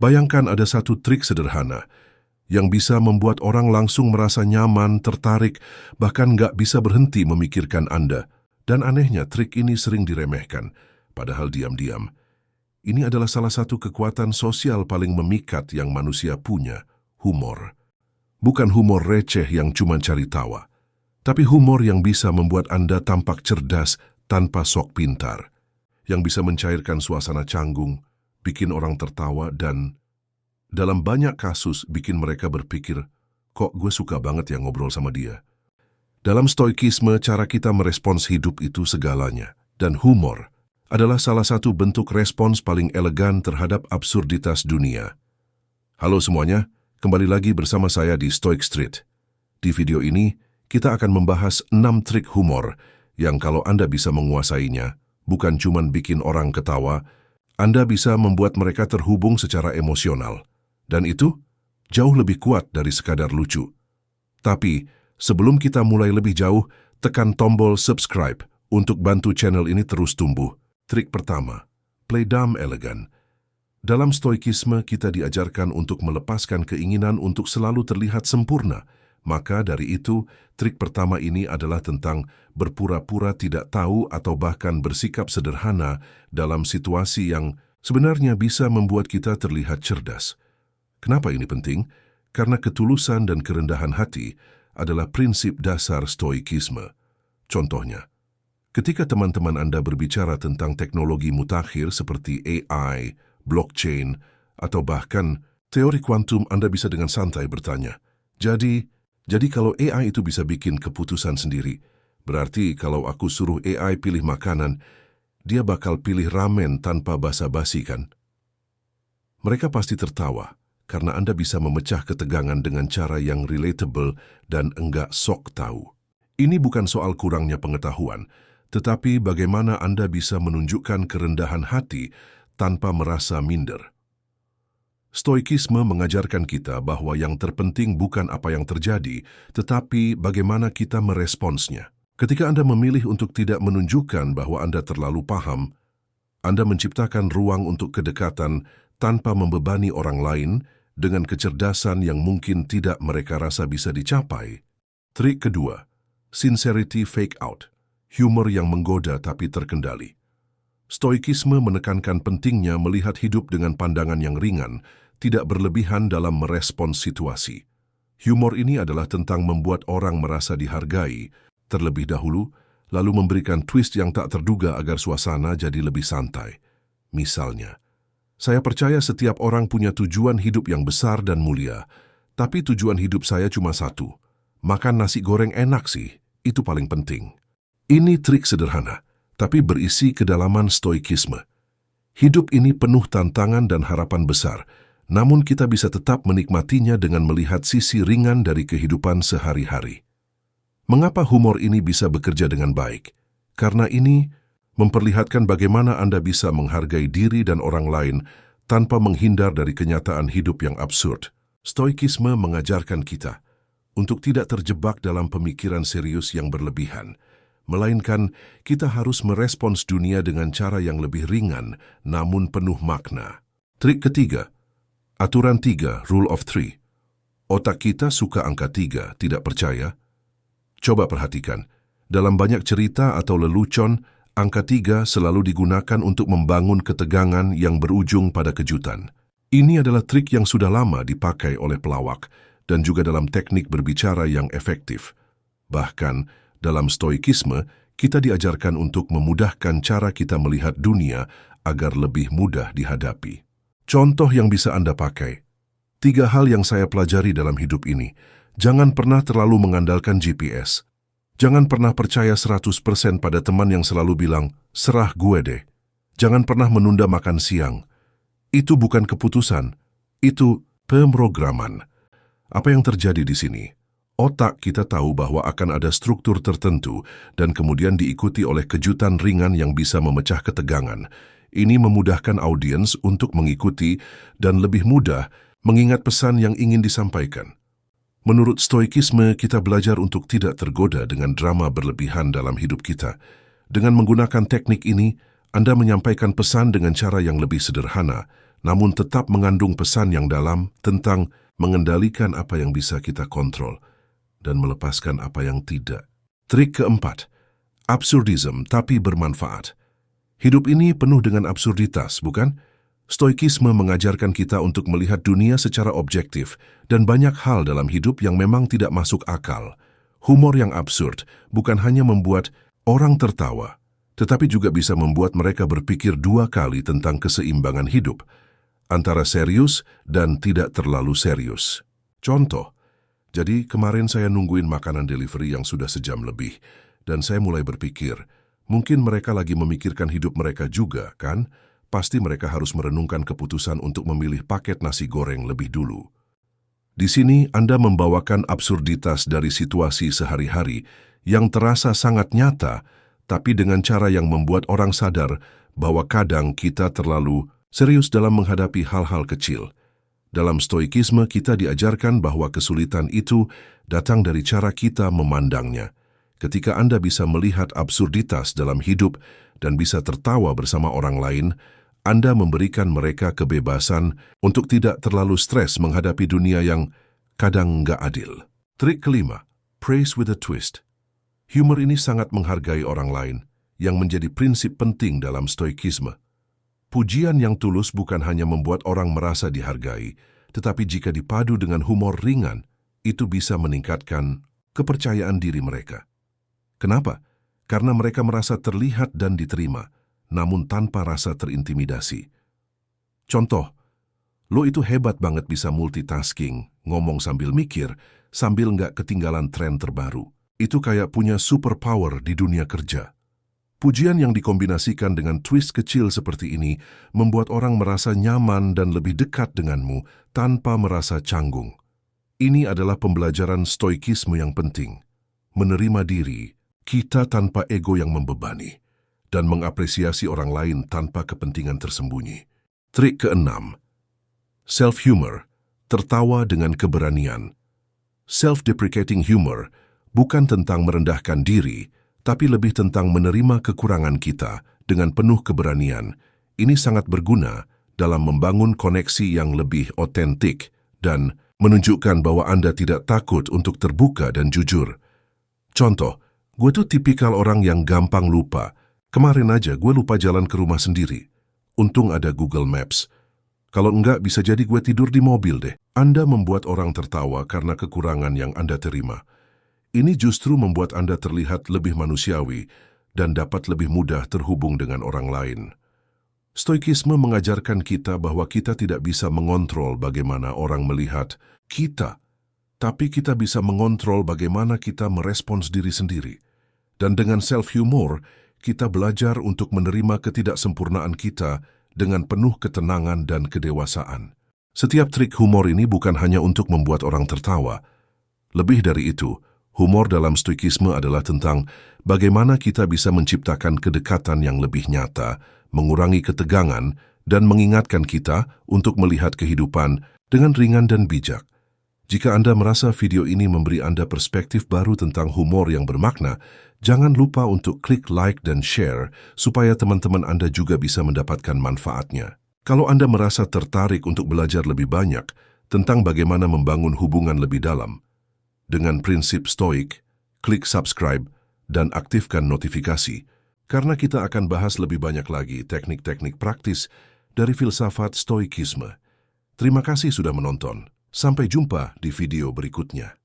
Bayangkan ada satu trik sederhana yang bisa membuat orang langsung merasa nyaman, tertarik, bahkan nggak bisa berhenti memikirkan Anda. Dan anehnya, trik ini sering diremehkan, padahal diam-diam. Ini adalah salah satu kekuatan sosial paling memikat yang manusia punya, humor. Bukan humor receh yang cuma cari tawa, tapi humor yang bisa membuat Anda tampak cerdas tanpa sok pintar, yang bisa mencairkan suasana canggung, bikin orang tertawa, dan dalam banyak kasus bikin mereka berpikir, kok gue suka banget ya ngobrol sama dia. Dalam stoikisme, cara kita merespons hidup itu segalanya, dan humor adalah salah satu bentuk respons paling elegan terhadap absurditas dunia. Halo semuanya, kembali lagi bersama saya di Stoic Street. Di video ini, kita akan membahas 6 trik humor yang kalau Anda bisa menguasainya, bukan cuma bikin orang ketawa, Anda bisa membuat mereka terhubung secara emosional. Dan itu jauh lebih kuat dari sekadar lucu. Tapi, sebelum kita mulai lebih jauh, tekan tombol subscribe untuk bantu channel ini terus tumbuh. Trik pertama, play dumb elegan. Dalam stoikisme kita diajarkan untuk melepaskan keinginan untuk selalu terlihat sempurna. Maka dari itu, trik pertama ini adalah tentang berpura-pura tidak tahu atau bahkan bersikap sederhana dalam situasi yang sebenarnya bisa membuat kita terlihat cerdas. Kenapa ini penting? Karena ketulusan dan kerendahan hati adalah prinsip dasar stoikisme. Contohnya, ketika teman-teman Anda berbicara tentang teknologi mutakhir seperti AI, blockchain, atau bahkan teori kuantum, Anda bisa dengan santai bertanya, Jadi kalau AI itu bisa bikin keputusan sendiri, berarti kalau aku suruh AI pilih makanan, dia bakal pilih ramen tanpa basa-basi kan? Mereka pasti tertawa, karena Anda bisa memecah ketegangan dengan cara yang relatable dan enggak sok tahu. Ini bukan soal kurangnya pengetahuan, tetapi bagaimana Anda bisa menunjukkan kerendahan hati tanpa merasa minder. Stoikisme mengajarkan kita bahwa yang terpenting bukan apa yang terjadi, tetapi bagaimana kita meresponsnya. Ketika Anda memilih untuk tidak menunjukkan bahwa Anda terlalu paham, Anda menciptakan ruang untuk kedekatan tanpa membebani orang lain dengan kecerdasan yang mungkin tidak mereka rasa bisa dicapai. Trik kedua, sincerity fake out, humor yang menggoda tapi terkendali. Stoikisme menekankan pentingnya melihat hidup dengan pandangan yang ringan, tidak berlebihan dalam merespons situasi. Humor ini adalah tentang membuat orang merasa dihargai terlebih dahulu, lalu memberikan twist yang tak terduga agar suasana jadi lebih santai. Misalnya, saya percaya setiap orang punya tujuan hidup yang besar dan mulia, tapi tujuan hidup saya cuma satu, makan nasi goreng enak sih, itu paling penting. Ini trik sederhana, tapi berisi kedalaman stoikisme. Hidup ini penuh tantangan dan harapan besar, namun kita bisa tetap menikmatinya dengan melihat sisi ringan dari kehidupan sehari-hari. Mengapa humor ini bisa bekerja dengan baik? Karena ini memperlihatkan bagaimana Anda bisa menghargai diri dan orang lain tanpa menghindar dari kenyataan hidup yang absurd. Stoikisme mengajarkan kita untuk tidak terjebak dalam pemikiran serius yang berlebihan, melainkan kita harus merespons dunia dengan cara yang lebih ringan namun penuh makna. Trik ketiga, aturan 3, rule of 3. Otak kita suka angka 3, tidak percaya? Coba perhatikan, dalam banyak cerita atau lelucon, angka 3 selalu digunakan untuk membangun ketegangan yang berujung pada kejutan. Ini adalah trik yang sudah lama dipakai oleh pelawak dan juga dalam teknik berbicara yang efektif. Bahkan, dalam stoikisme, kita diajarkan untuk memudahkan cara kita melihat dunia agar lebih mudah dihadapi. Contoh yang bisa Anda pakai. 3 hal yang saya pelajari dalam hidup ini. Jangan pernah terlalu mengandalkan GPS. Jangan pernah percaya 100% pada teman yang selalu bilang, serah gue deh. Jangan pernah menunda makan siang. Itu bukan keputusan. Itu pemrograman. Apa yang terjadi di sini? Otak kita tahu bahwa akan ada struktur tertentu dan kemudian diikuti oleh kejutan ringan yang bisa memecah ketegangan. Ini memudahkan audiens untuk mengikuti dan lebih mudah mengingat pesan yang ingin disampaikan. Menurut stoikisme, kita belajar untuk tidak tergoda dengan drama berlebihan dalam hidup kita. Dengan menggunakan teknik ini, Anda menyampaikan pesan dengan cara yang lebih sederhana, namun tetap mengandung pesan yang dalam tentang mengendalikan apa yang bisa kita kontrol dan melepaskan apa yang tidak. Trik keempat, absurdism tapi bermanfaat. Hidup ini penuh dengan absurditas, bukan? Stoikisme mengajarkan kita untuk melihat dunia secara objektif dan banyak hal dalam hidup yang memang tidak masuk akal. Humor yang absurd bukan hanya membuat orang tertawa, tetapi juga bisa membuat mereka berpikir dua kali tentang keseimbangan hidup, antara serius dan tidak terlalu serius. Contoh, jadi kemarin saya nungguin makanan delivery yang sudah sejam lebih, dan saya mulai berpikir, mungkin mereka lagi memikirkan hidup mereka juga, kan? Pasti mereka harus merenungkan keputusan untuk memilih paket nasi goreng lebih dulu. Di sini Anda membawakan absurditas dari situasi sehari-hari yang terasa sangat nyata, tapi dengan cara yang membuat orang sadar bahwa kadang kita terlalu serius dalam menghadapi hal-hal kecil. Dalam stoikisme kita diajarkan bahwa kesulitan itu datang dari cara kita memandangnya. Ketika Anda bisa melihat absurditas dalam hidup dan bisa tertawa bersama orang lain, Anda memberikan mereka kebebasan untuk tidak terlalu stres menghadapi dunia yang kadang nggak adil. Trik kelima, praise with a twist. Humor ini sangat menghargai orang lain, yang menjadi prinsip penting dalam stoikisme. Pujian yang tulus bukan hanya membuat orang merasa dihargai, tetapi jika dipadu dengan humor ringan, itu bisa meningkatkan kepercayaan diri mereka. Kenapa? Karena mereka merasa terlihat dan diterima, namun tanpa rasa terintimidasi. Contoh, lo itu hebat banget bisa multitasking, ngomong sambil mikir, sambil nggak ketinggalan tren terbaru. Itu kayak punya superpower di dunia kerja. Pujian yang dikombinasikan dengan twist kecil seperti ini membuat orang merasa nyaman dan lebih dekat denganmu tanpa merasa canggung. Ini adalah pembelajaran stoikisme yang penting. Menerima diri, kita tanpa ego yang membebani, dan mengapresiasi orang lain tanpa kepentingan tersembunyi. Trik keenam, self-humor, tertawa dengan keberanian. Self-deprecating humor bukan tentang merendahkan diri, tapi lebih tentang menerima kekurangan kita dengan penuh keberanian. Ini sangat berguna dalam membangun koneksi yang lebih otentik dan menunjukkan bahwa Anda tidak takut untuk terbuka dan jujur. Contoh, gue tuh tipikal orang yang gampang lupa. Kemarin aja gue lupa jalan ke rumah sendiri. Untung ada Google Maps. Kalau enggak, bisa jadi gue tidur di mobil deh. Anda membuat orang tertawa karena kekurangan yang Anda terima. Ini justru membuat Anda terlihat lebih manusiawi dan dapat lebih mudah terhubung dengan orang lain. Stoikisme mengajarkan kita bahwa kita tidak bisa mengontrol bagaimana orang melihat kita, tapi kita bisa mengontrol bagaimana kita merespons diri sendiri. Dan dengan self-humor, kita belajar untuk menerima ketidaksempurnaan kita dengan penuh ketenangan dan kedewasaan. Setiap trik humor ini bukan hanya untuk membuat orang tertawa. Lebih dari itu, humor dalam stoikisme adalah tentang bagaimana kita bisa menciptakan kedekatan yang lebih nyata, mengurangi ketegangan, dan mengingatkan kita untuk melihat kehidupan dengan ringan dan bijak. Jika Anda merasa video ini memberi Anda perspektif baru tentang humor yang bermakna, jangan lupa untuk klik like dan share supaya teman-teman Anda juga bisa mendapatkan manfaatnya. Kalau Anda merasa tertarik untuk belajar lebih banyak tentang bagaimana membangun hubungan lebih dalam, dengan prinsip stoik, klik subscribe dan aktifkan notifikasi, karena kita akan bahas lebih banyak lagi teknik-teknik praktis dari filsafat stoikisme. Terima kasih sudah menonton. Sampai jumpa di video berikutnya.